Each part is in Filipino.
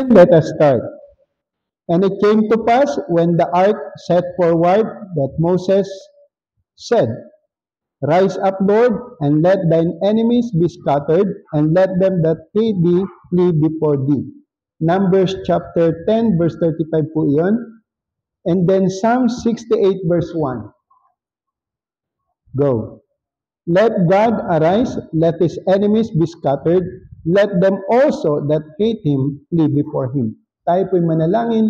Let us start. And it came to pass when the ark set forward that Moses said, Rise up, Lord, and let thine enemies be scattered, and let them that hate thee flee before thee. Numbers chapter 10, verse 35 po iyon. And then Psalm 68, verse 1. Go. Let God arise, let his enemies be scattered, let them also that hate him flee before him. Tayo po'y manalangin,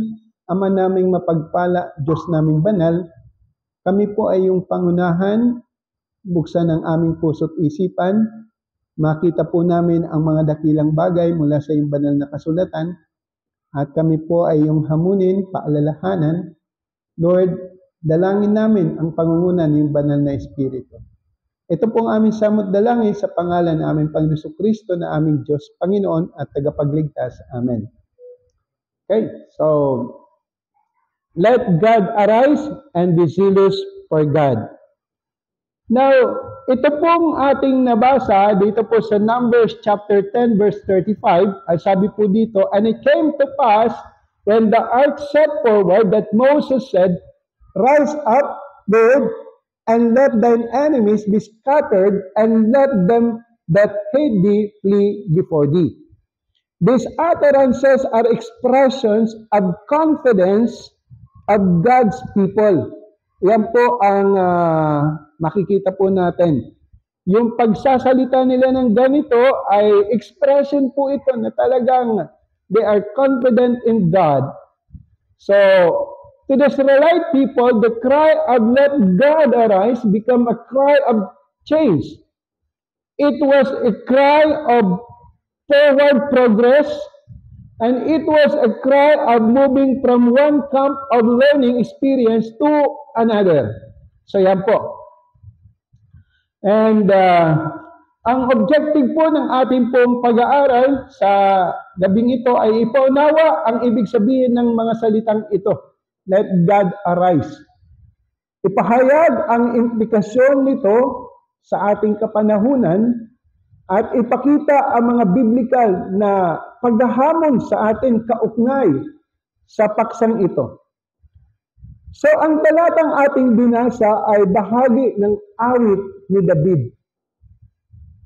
Ama naming mapagpala, Diyos naming banal, kami po ay yung pangunahan, buksan ang aming puso't isipan, makita po namin ang mga dakilang bagay mula sa iyong banal na kasulatan, at kami po ay yung hamunin, paalalahanan. Lord, dalangin namin ang pangunguna ng banal na Espiritu. Ito pong aming samot dalangin sa pangalan ng aming Panginoon Kristo na aming Diyos, Panginoon at tagapagligtas. Amen. Okay, so let God arise and be zealous for God. Now, ito pong ating nabasa dito po sa Numbers chapter 10 verse 35. Ay sabi po dito, and it came to pass when the ark set forward that Moses said, Rise up, Lord, and let thine enemies be scattered, and let them that hate thee flee before thee. These utterances are expressions of confidence of God's people. Yan po ang makikita po natin. Yung pagsasalita nila ng ganito ay expression po ito na talagang they are confident in God. So, to the Israelite people, the cry of let God arise become a cry of change. It was a cry of forward progress, and it was a cry of moving from one camp of learning experience to another. So yan po. And ang objective po ng ating pong pag-aaral sa gabing ito ay ipaunawa ang ibig sabihin ng mga salitang ito. Let God arise. Ipahayag ang implikasyon nito sa ating kapanahunan at ipakita ang mga biblical na paghahamon sa ating kaugnay sa paksang ito. So, ang talatang ating binasa ay bahagi ng awit ni David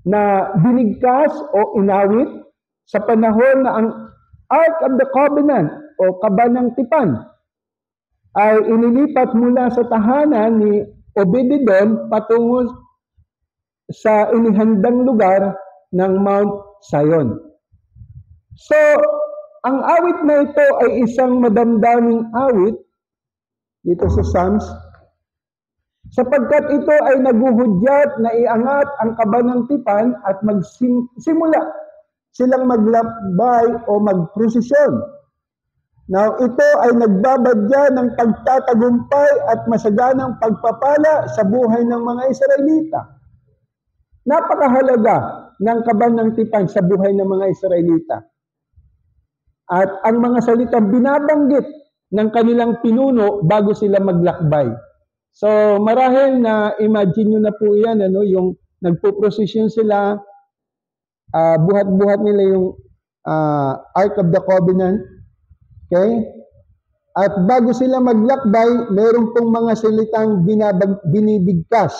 na binigkas o inawit sa panahon na ang Ark of the Covenant o Kabanang Tipan ay inilipat mula sa tahanan ni Obed-Edom patungo sa inihandang lugar ng Mount Zion. So, ang awit na ito ay isang madamdaming awit dito sa Psalms, sapagkat ito ay naguhudyat na iangat ang kabanang tipan at magsimula silang maglakbay o magprosesyon. Now, ito ay nagbabadya ng pagtatagumpay at masaganang pagpapala sa buhay ng mga Israelita. Napakahalaga ng kabanang tipan sa buhay ng mga Israelita. At ang mga salitang binabanggit ng kanilang pinuno bago sila maglakbay. So, marahil na imagine nyo na po yan, yung nagpo-procession sila, buhat-buhat nila yung Ark of the Covenant. Okay? At bago sila maglakbay, meron pong mga salitang binibigkas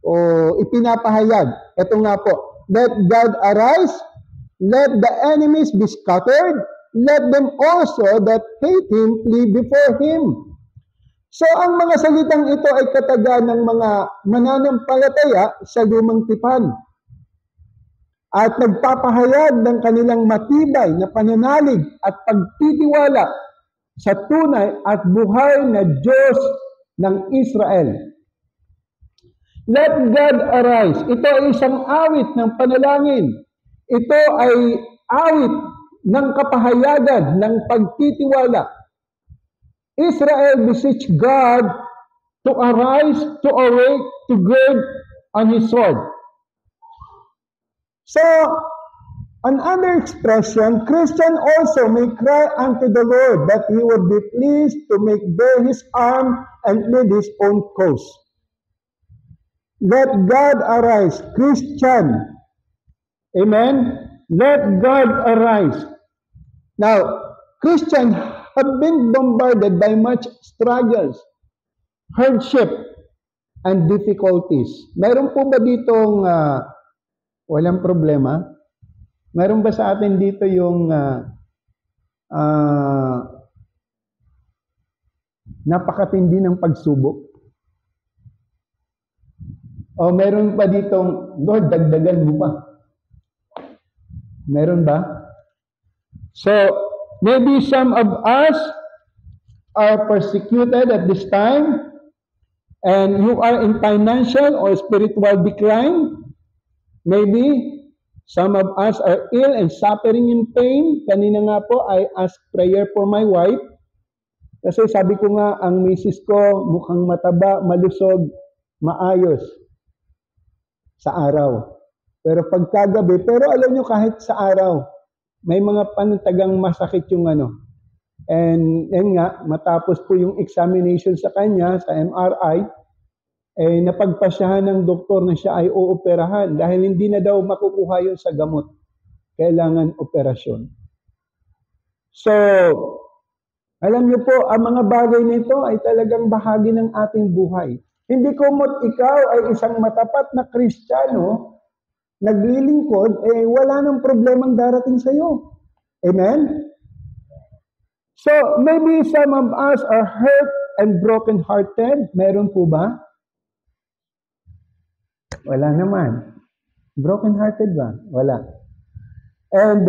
o ipinapahayag. Ito nga po, let God arise, let the enemies be scattered, let them also that hate him flee before him. So, ang mga salitang ito ay kataga ng mga mananampalataya sa lumang tipan. At nagpapahayag ng kanilang matibay na pananalig at pagtitiwala sa tunay at buhay na Diyos ng Israel. Let God arise. Ito ay isang awit ng panalangin. Ito ay awit ng kapahayagan ng pagtitiwala. Israel beseech God to arise, to awake, to gird on his sword. So, another expression, Christian also may cry unto the Lord that he would be pleased to make bare his arm and lead his own cause. Let God arise, Christian. Amen? Let God arise. Now, Christians have been bombarded by much struggles, hardship, and difficulties. Meron po ba ditong walang problema? Meron ba sa atin dito yung napakatindi ng pagsubok? O meron pa ditong, Lord, dagdagan mo pa? Meron ba? So, maybe some of us are persecuted at this time, and you are in financial or spiritual decline. Maybe some of us are ill and suffering in pain. Kanina nga po, I asked prayer for my wife. Kasi sabi ko nga, ang misis ko mukhang mataba, malusog, maayos sa araw. Pero pagkagabi, pero alam nyo kahit sa araw, may mga pantagang masakit yung ano. And nga, matapos po yung examination sa kanya, sa MRI, napagpasyahan ng doktor na siya ay ooperahan dahil hindi na daw makukuha yun sa gamot. Kailangan operasyon. So, alam niyo po, ang mga bagay nito ay talagang bahagi ng ating buhay. Hindi ko ikaw ay isang matapat na Kristiyano, naglilingkod, wala nang problemang darating sa iyo. Amen? So, maybe some of us are hurt and broken-hearted. Meron po ba? Wala naman. Broken-hearted ba? Wala. And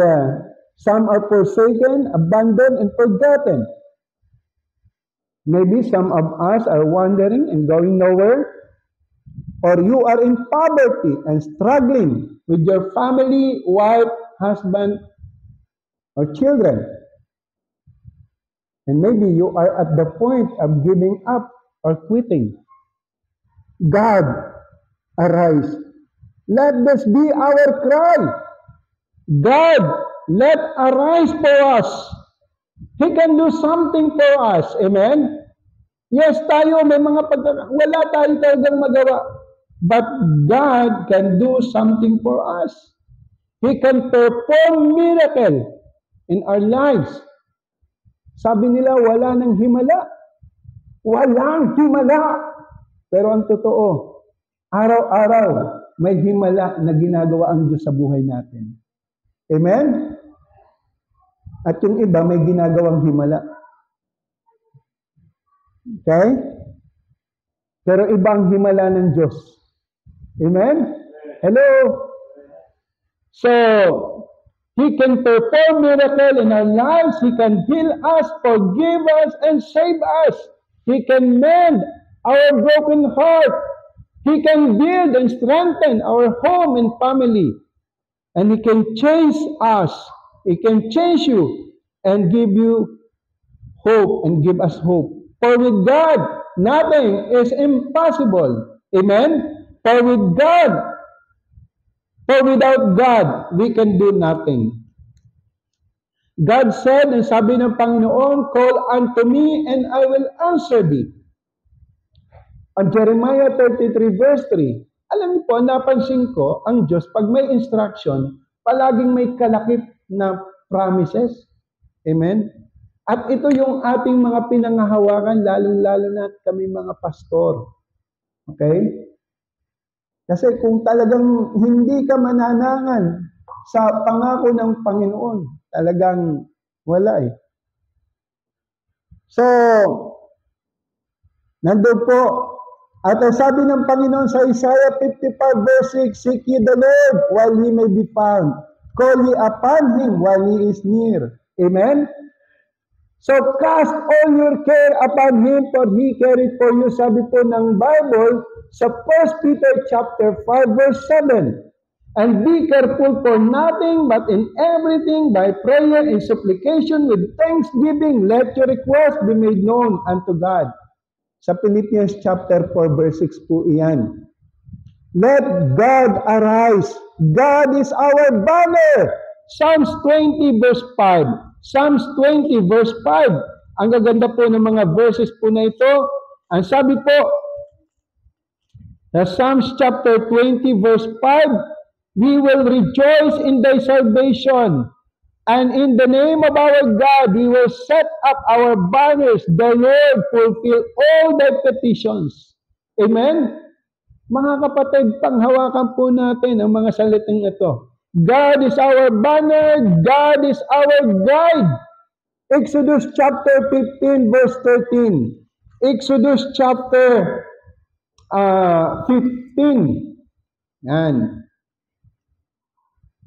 some are forsaken, abandoned, and forgotten. Maybe some of us are wandering and going nowhere. Or you are in poverty and struggling with your family, wife, husband, or children. And maybe you are at the point of giving up or quitting. God, arise. Let this be our cry. God, let arise for us. He can do something for us. Amen? Yes, tayo may mga wala tayo talagang magawa. But God can do something for us. He can perform miracle in our lives. Sabi nila, wala nang himala. Walang himala. Pero ang totoo, araw-araw may himala na ginagawa ang Diyos sa buhay natin. Amen? At yung iba may ginagawang himala. Okay? Pero ibang himala ng Diyos. Amen? Hello? So, He can perform miracle in our lives. He can heal us, forgive us, and save us. He can mend our broken heart. He can build and strengthen our home and family. And He can change us. He can change you and give you hope and give us hope. For with God, nothing is impossible. Amen? For without God, we can do nothing. God said, and sabi ng Panginoon, call unto me and I will answer thee. Ang Jeremiah 33 verse 3, alam niyo po, napansin ko, ang Diyos, pag may instruction, palaging may kalakip na promises. Amen? At ito yung ating mga pinangahawakan, lalong-lalo na kami mga pastor. Okay? Kasi kung talagang hindi ka mananangan sa pangako ng Panginoon, talagang wala eh. So, nandun po. At sabi ng Panginoon sa Isaiah 55 verse 6, seek ye the Lord while He may be found. Call ye upon Him while He is near. Amen? So, cast all your care upon Him, for He carried for you. Sabi po ng Bible sa 1 Peter chapter 5 verse 7. And be careful for nothing, but in everything by prayer and supplication with thanksgiving, let your request be made known unto God. Sa Philippians chapter 4 verse 6 po iyan. Let God arise. God is our banner. Psalms 20 verse 5. Psalms 20 verse 5. Ang gaganda po ng mga verses po na ito. Ang sabi po, sa Psalms chapter 20 verse 5, we will rejoice in thy salvation. And in the name of our God, we will set up our banners. The Lord fulfill all their petitions. Amen? Mga kapatid, panghawakan po natin ang mga salitang ito. God is our banner. God is our guide. Exodus chapter 15 verse 13. Exodus chapter 15. Yan.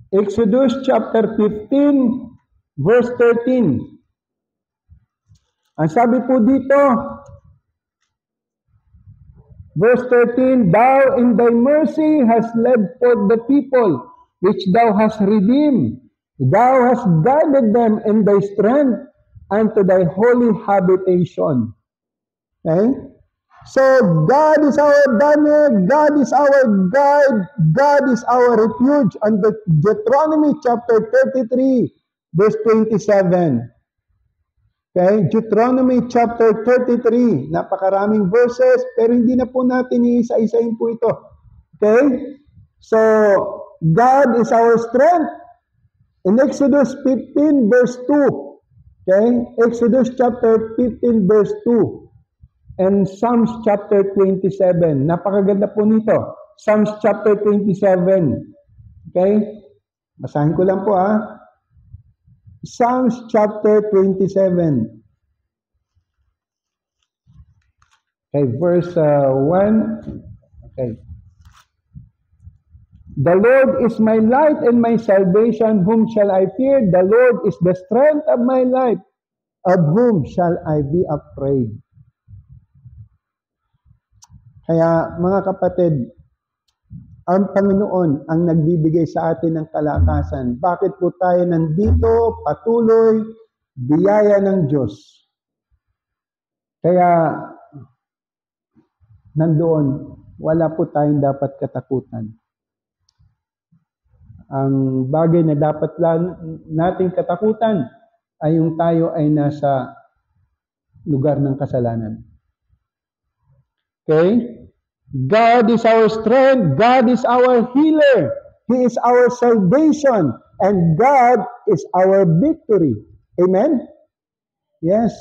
Exodus chapter 15 verse 13. Ang sabi po dito, verse 13, Thou in thy mercy hast led forth the people, which thou hast redeemed. Thou hast guided them in thy strength unto thy holy habitation. Okay? So, God is our banner, God is our guide, God is our refuge. And Deuteronomy chapter 33, verse 27. Okay? Deuteronomy chapter 33. Napakaraming verses, pero hindi na po natin iisa-isahin po ito. Okay? So, God is our strength. In Exodus 15 verse 2. Okay? Exodus chapter 15 verse 2. And Psalms chapter 27. Napakaganda po nito. Psalms chapter 27. Okay? Basahin ko lang po Psalms chapter 27. Okay, verse 1. Okay. The Lord is my light and my salvation. Whom shall I fear? The Lord is the strength of my life. Of whom shall I be afraid? Kaya mga kapatid, ang Panginoon ang nagbibigay sa atin ng kalakasan. Bakit po tayo nandito? Patuloy, biyaya ng Diyos. Kaya nandoon, wala po tayong dapat katakutan. Ang bagay na dapat nating katakutan ay yung tayo ay nasa lugar ng kasalanan. Okay? God is our strength. God is our healer. He is our salvation. And God is our victory. Amen? Yes.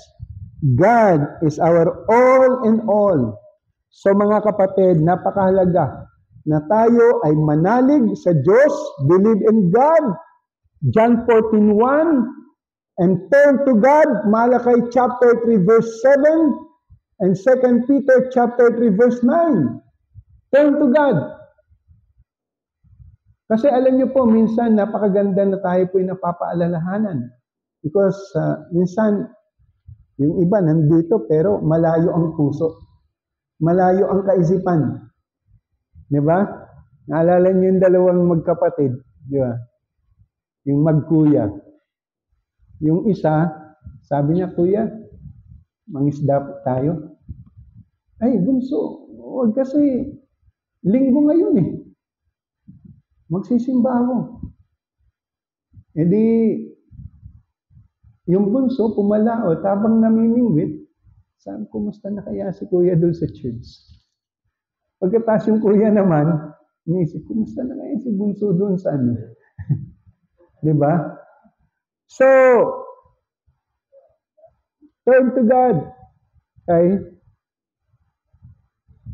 God is our all in all. So mga kapatid, napakahalaga na tayo ay manalig sa Diyos, believe in God, John 14:1, and turn to God, Malachi chapter 3 verse 7, and 2 Peter chapter 3 verse 9. Turn to God. Kasi alam niyo po, minsan napakaganda na tayo po ay napapaalalahanan. Because minsan, yung iba nandito pero malayo ang puso. Malayo ang kaisipan. Di ba? Naalala niyo yung dalawang magkapatid. Di ba? Yung magkuya. Yung isa, sabi niya, Kuya, mangisda tayo. Ay, bunso, huwag kasi linggo ngayon eh. Magsisimba ako. E di, yung bunso pumalaot habang namimingwit, sabi, kumusta na kaya si Kuya doon sa church? Pagkatapos yung Kuya naman, inisip, kumusta na kaya si bunso doon sa ano? Di ba? So, turn to God. Okay?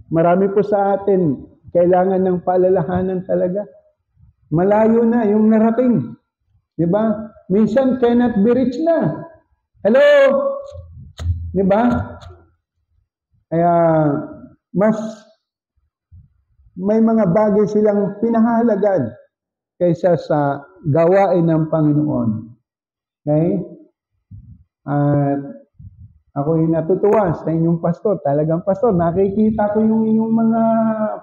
Marami po sa atin, kailangan ng paalalahanan talaga. Malayo na yung narating. Di ba? Minsan, cannot be reached na. Hello? Di ba? Kaya, mas may mga bagay silang pinahalagan kaysa sa gawain ng Panginoon. Okay? At ako yung natutuwa sa inyong pastor. Talagang pastor, nakikita ko yung inyong mga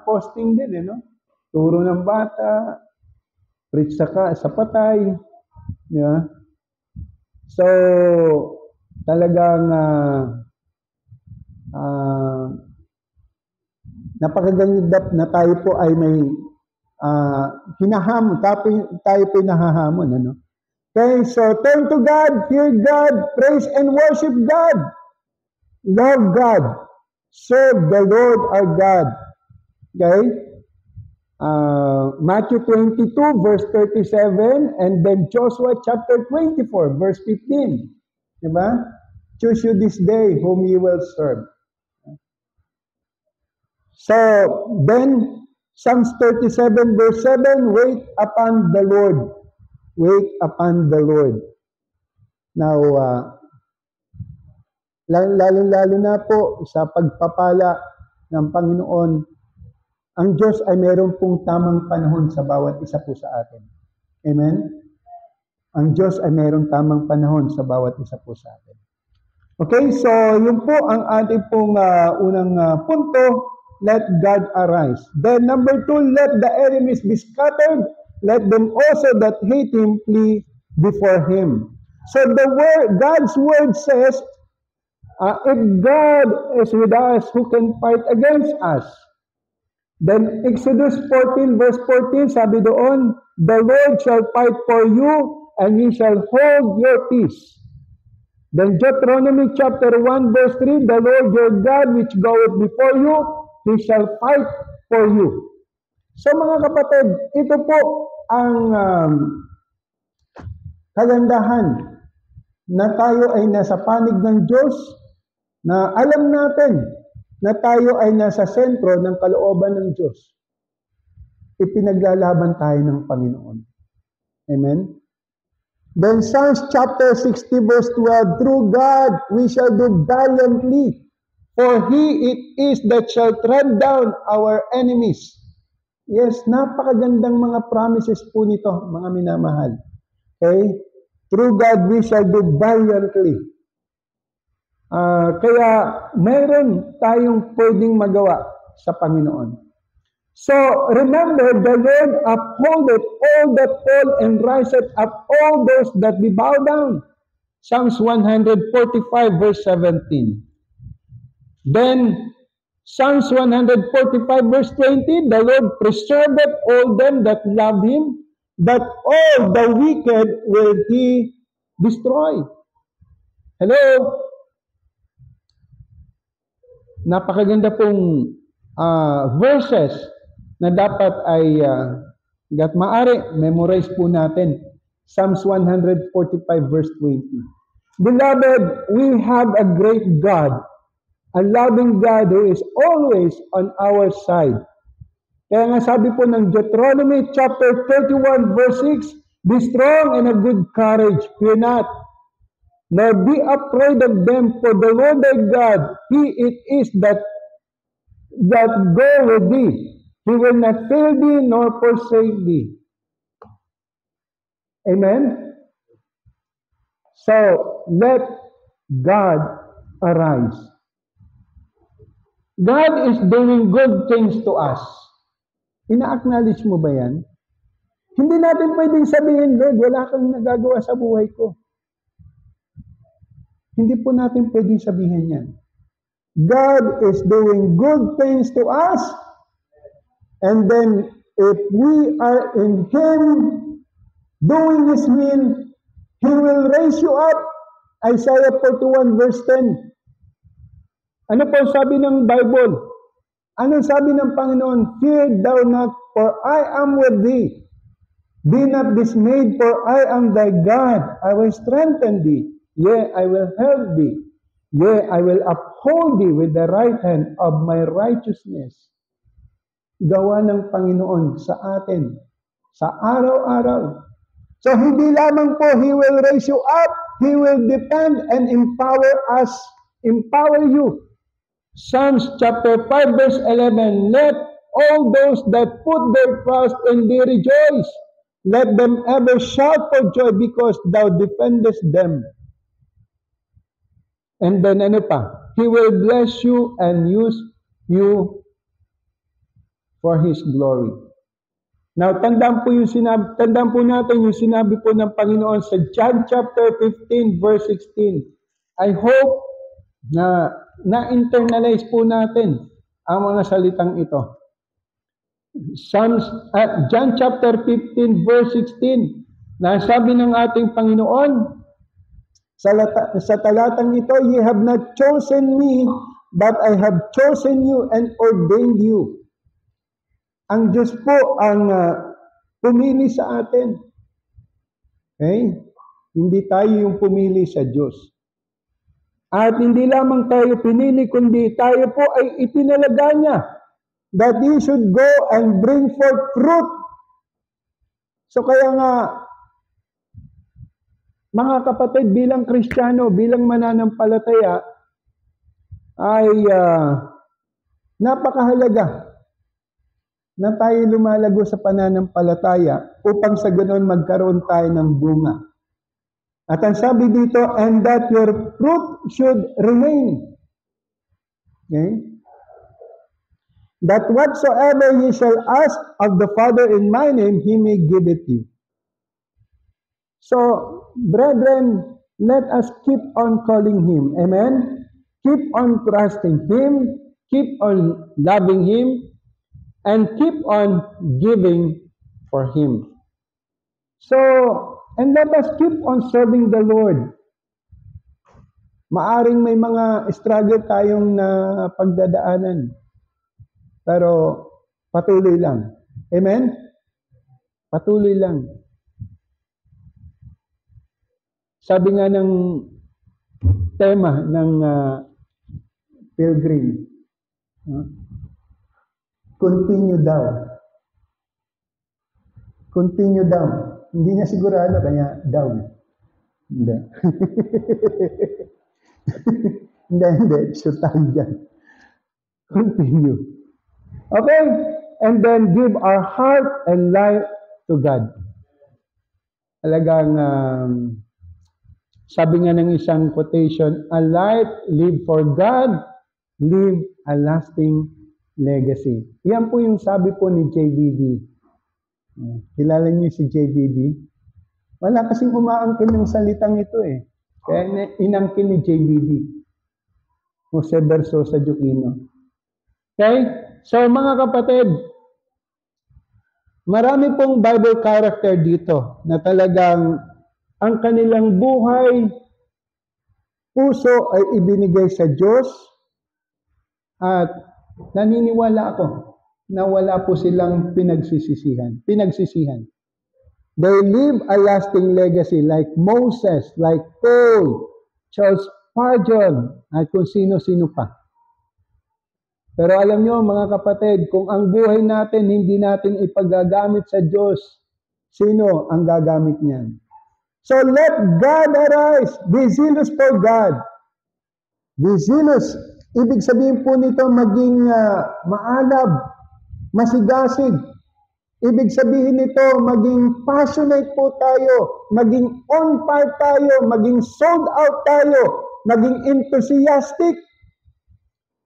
posting din, no? Turo ng bata, preach sa patay. Yeah. So, talagang napakaganda na tayo po ay may hinahamon, tayo po nahahamon, ano? Okay, so turn to God, fear God, praise and worship God. Love God. Serve the Lord our God. Okay? Matthew 22, verse 37, and then Joshua chapter 24, verse 15. Diba? Choose you this day whom you will serve. So, then, Psalms 37, verse 7, wait upon the Lord. Wait upon the Lord. Now, lalo na po sa pagpapala ng Panginoon, ang Diyos ay meron pong tamang panahon sa bawat isa po sa atin. Amen? Ang Diyos ay meron tamang panahon sa bawat isa po sa atin. Okay, so yun po ang ating pong unang punto. Let God arise. Then number 2, let the enemies be scattered. Let them also that hate him flee before him. So God's word says, if God is with us, who can fight against us? Then Exodus 14 verse 14, sabi doon, the Lord shall fight for you, and he shall hold your peace. Then Deuteronomy chapter 1 verse 3, the Lord your God which goeth before you, he shall fight for you. So mga kapatid, ito po ang kagandahan na tayo ay nasa panig ng Diyos, na alam natin na tayo ay nasa sentro ng kalooban ng Diyos. Ipinaglalaban tayo ng Panginoon. Amen? Then Psalms chapter 60 verse 12, through God we shall do valiantly, for He it is that shall tread down our enemies. Yes, napakagandang mga promises po nito, mga minamahal. Okay? Through God we shall do valiantly. Kaya mayroon tayong pwedeng magawa sa Panginoon. So, remember, the Lord upholdeth all that fall and riseth up all those that be bowed down. Psalms 145 verse 17. Then, Psalms 145 verse 20, the Lord preserveth all them that love him, but all the wicked will he destroy. Hello? Napakaganda pong verses na dapat ay gat maaari, memorize po natin. Psalms 145 verse 20. Beloved, we have a great God, a loving God who is always on our side. Kaya nga sabi po ng Deuteronomy chapter 31 verse 6, be strong and of good courage, fear not, nor be afraid of them, for the Lord thy God, He it is that go with thee. He will not fail thee nor forsake thee. Amen? So, let God arise. God is doing good things to us. Ina-acknowledge mo ba yan? Hindi natin pwedeng sabihin, Lord, wala kang nagagawa sa buhay ko. Hindi po natin pwedeng sabihin yan. God is doing good things to us, and then if we are in Him, doing His will, He will raise you up. Isaiah 41 verse 10. Ano po sabi ng Bible? Ano sabi ng Panginoon? Fear thou not, for I am with thee. Be not dismayed, for I am thy God. I will strengthen thee. Yea, I will help thee. Yea, I will uphold thee with the right hand of my righteousness. Gawa ng Panginoon sa atin, sa araw-araw. So, hindi lamang po, He will raise you up, He will defend and empower us, empower you. Psalms chapter 5 verse 11, let all those that put their trust in thee rejoice. Let them ever shout for joy because thou defendest them. And then ano pa? He will bless you and use you for His glory. Now, tandaan po natin yung sinabi po ng Panginoon sa John chapter 15 verse 16. I hope na na-internalize po natin ang mga salitang ito. John chapter 15 verse 16, na sabi ng ating Panginoon sa talatang ito, ye have not chosen me, but I have chosen you and ordained you. Ang Diyos po ang pumili sa atin. Okay? Hindi tayo yung pumili sa Diyos. At hindi lamang tayo pinili, kundi tayo po ay itinalaga niya that you should go and bring forth fruit. So kaya nga, mga kapatid, bilang Kristiyano, bilang mananampalataya, ay napakahalaga na tayo lumalago sa pananampalataya upang sa ganoon magkaroon tayo ng bunga. At ang sabi dito, and that your fruit should remain. Okay? That whatsoever ye shall ask of the Father in my name, He may give it you. So, brethren, let us keep on calling Him. Amen? Keep on trusting Him, keep on loving Him, and keep on giving for Him. So, and let us keep on serving the Lord. Maaring may mga struggle tayong na pagdadaanan. Pero patuloy lang. Amen? Patuloy lang. Sabi nga ng tema ng pilgrim, continue daw. Continue daw. Hindi niya sigurado, kaya daw. Hindi. hindi. Sure tayo dyan. Continue. Okay? And then give our heart and life to God. Talagang, sabi nga ng isang quotation, a life lived for God, live a lasting legacy. Yan po yung sabi po ni JVD. Kilala niyo si JVD? Wala kasing umaangkin ng salitang ito eh. Kaya inangkin ni JVD. Jose Versosa Juquino. Okay? So mga kapatid, marami pong Bible character dito na talagang ang kanilang buhay, puso ay ibinigay sa Diyos at naniniwala ako na wala po silang pinagsisihan. They live a lasting legacy like Moses, like Paul, Charles Spurgeon, at kung sino-sino pa. Pero alam nyo mga kapatid, kung ang buhay natin hindi natin ipagagamit sa Diyos, sino ang gagamit niyan? So let God arise. Be zealous for God. Be zealous. Ibig sabihin po nito maging maalab, masigasig. Ibig sabihin nito maging passionate po tayo, maging on fire tayo, maging sold out tayo, maging enthusiastic.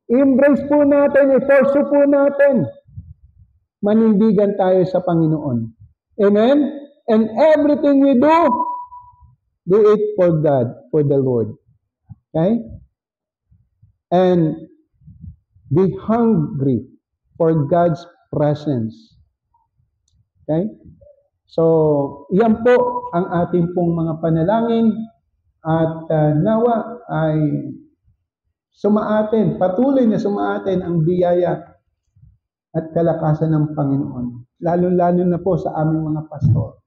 Embrace po natin, i-pursue po natin. Manindigan tayo sa Panginoon. Amen? And everything we do it for God, for the Lord. Okay? And be hungry for God's presence. Okay? So, yan po ang ating pong mga panalangin at nawa ay sumaatin, patuloy na sumaatin ang biyaya at kalakasan ng Panginoon. Lalo-lalo na po sa aming mga pastor.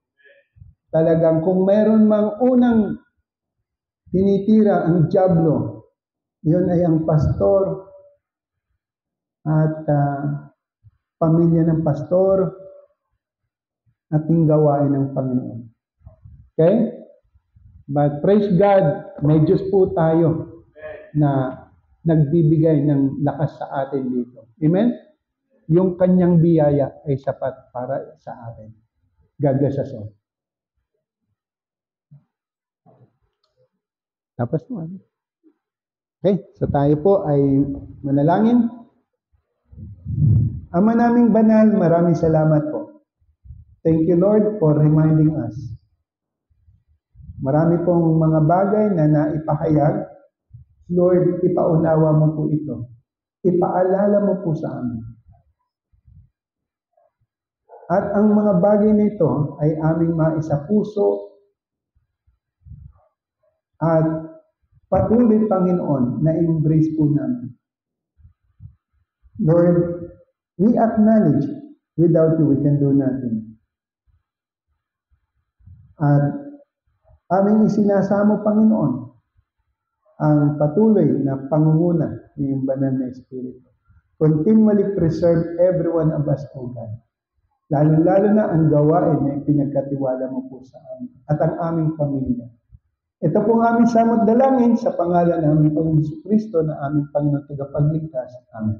Talagang kung meron mang unang tinitira ang dyablo, yun ay ang pastor at pamilya ng pastor at yung gawain ng Panginoon. Okay? But praise God, may Diyos po tayo na nagbibigay ng lakas sa atin dito. Amen? Yung kanyang biyaya ay sapat para sa atin. God bless us all. Tapos mo. Okay, so tayo po ay manalangin. Ama naming banal, maraming salamat po. Thank you, Lord, for reminding us. Marami pong mga bagay na naipahayag. Lord, ipaunawa mo po ito. Ipaalala mo po sa amin. At ang mga bagay nito ay aming maisapuso at patuloy, Panginoon, na embrace po namin. Lord, we acknowledge Without you, we can do nothing. At aming isinasamo, Panginoon, ang patuloy na pangunguna ng iyong banal na Espiritu. Continually preserve every one of us, O God. Lalo-lalo na ang gawain na pinagkatiwala mo po sa amin at ang aming pamilya. Ito po ang aming samot dalangin sa pangalan ng aming Panginoon Kristo na aming Panginoon tagapagligtas. Amen.